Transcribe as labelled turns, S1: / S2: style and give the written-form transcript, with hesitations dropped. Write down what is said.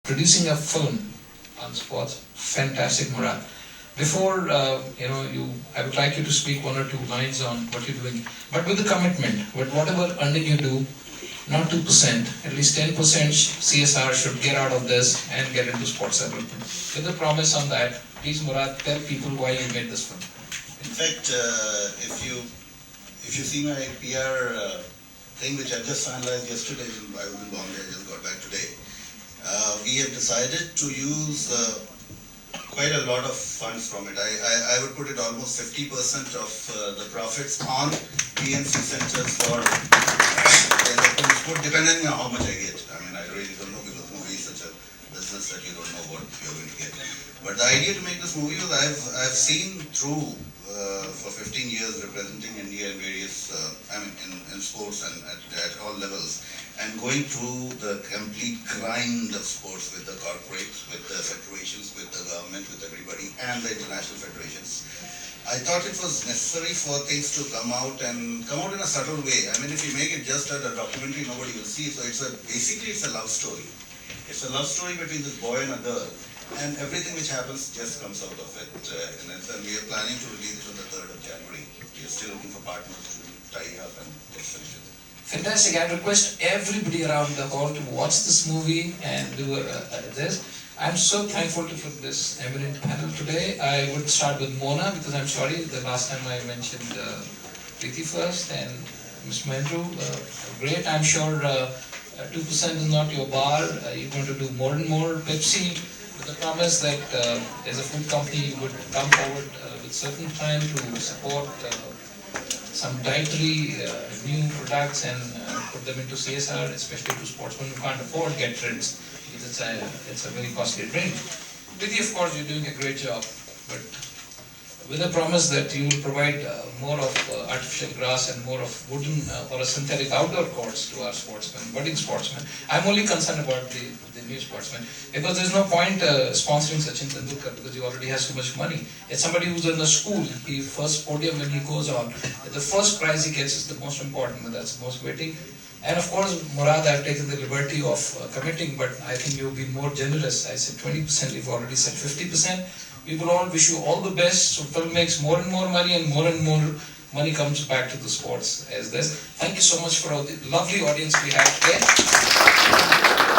S1: producing a film on sports. Fantastic, Murad. Before I would like you to speak one or two lines on what you're doing, but with the commitment, with whatever earning you do, not 2%, at least 10% CSR should get out of this and get into sports development. With the promise on that, please, Murad, tell people why you made this film.
S2: In fact, if you see my PR thing, which I just finalized yesterday, I was in Bombay, I just got back today. We have decided to use quite a lot of funds from it. I would put it almost 50% of the profits on PNC centers for sport, depending on how much I get. I mean, I really don't know, because movie is such a business that you don't know what you're going to get. But the idea to make this movie was I've seen through for 15 years representing India in various, in sports and at all levels, and going through the complete grind of sports with the corporates, with the federations, with the government, with everybody, and the international federations. I thought it was necessary for things to come out in a subtle way. I mean, if you make it just a documentary, nobody will see. So basically it's a love story. It's a love story between this boy and a girl, and everything which happens just comes out of it. And we are planning to release it on the 3rd of January. We are still looking for partners to tie up and get finished with it.
S1: Fantastic. I request everybody around the hall to watch this movie and do this. I'm so thankful for this eminent panel today. I would start with Mona, because I'm sorry, the last time I mentioned Preeti first, and Ms. Mendru. Great. I'm sure 2% is not your bar. You're going to do more and more. Pepsi, with the promise that as a food company you would come forward with certain time to support some dietary new products and put them into CSR, especially to sportsmen who can't afford get drinks, because it's a very costly drink. Preeti, of course, you're doing a great job, but with a promise that you will provide more of artificial grass and more of wooden or a synthetic outdoor courts to our sportsmen, budding sportsmen. I'm only concerned about the new sportsmen, because there's no point sponsoring Sachin Tendulkar, because he already has too much money. It's somebody who's in the school, the first podium when he goes on, the first prize he gets is the most important, but that's the most waiting. And of course, Murad, I've taken the liberty of committing, but I think you'll be more generous. I said 20%, you've already said 50%. We will all wish you all the best, so film makes more and more money, and more money comes back to the sports as this. Thank you so much for all the lovely audience we had today.